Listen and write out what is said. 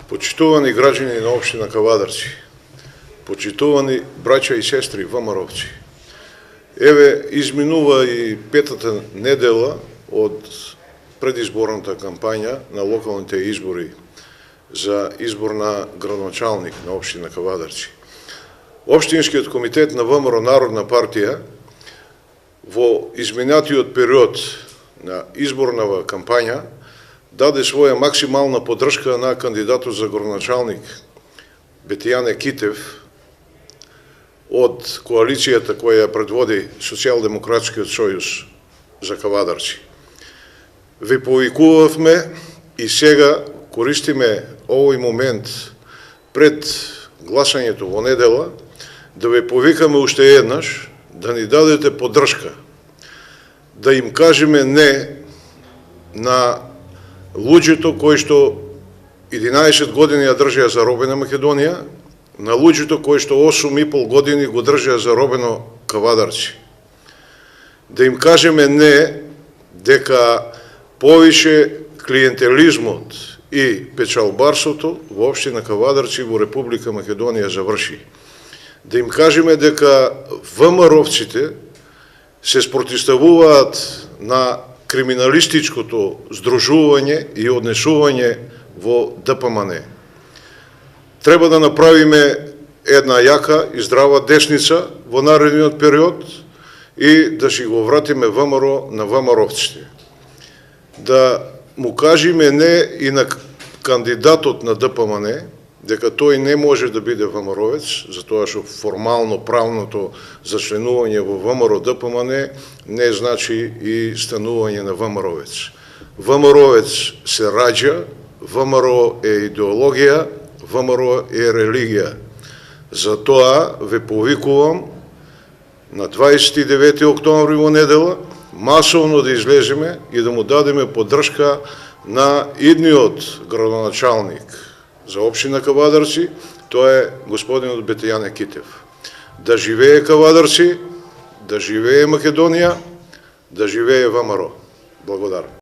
Почитувани граѓани на општина Кавадарци, почитувани браќа и сестри ВМРО-вци, еве изминува и петата недела од предизборната кампања на локалните избори за избор на градоначалник на општина Кавадарци. Општинскиот комитет на ВМРО Народна партија во изминатиот период на изборнава кампања даде своја максимална поддршка на кандидатот за градоначалник Бетијане Китев од коалицијата која ја предводи Социјалдемократскиот сојуз за Кавадарци. Ви повикувавме и сега користиме овој момент пред гласањето во недела да ве повикаме уште еднаш да ни дадете поддршка, да им кажеме не на луѓето кои што 11 години ја држеа заробена Македонија, на луѓето кои што 8,5 години го држеа заробено Кавадарци. Да им кажеме не дека повише клиентелизмот и печалбарството во општина Кавадарци во Република Македонија заврши. Да им кажеме дека ВМРО-вците се спротивставуваат на криминалистичкото здружување и однесување во ДПМН. Треба да направиме една јака и здрава десница во наредниот период и да си го вратиме ВМРО на ВМРО-вците. Да му кажеме не и на кандидатот на ДПМН, дека тој не може да биде ВМРО-вец, затоа што формално правното зачленување во ВМРО ДПМН не значи и станување на ВМРО-вец. ВМРО-вец се раѓа, ВМРО е идеологија, ВМРО е религија. Затоа ве повикувам на 29 октомври во недела масовно да излеземе и да му дадеме поддршка на идниот градоначалник за општина Кавадарци, тоа е господинот Бетијане Китев. Да живее Кавадарци, да живее Македонија, да живее ВМРО. Благодарам.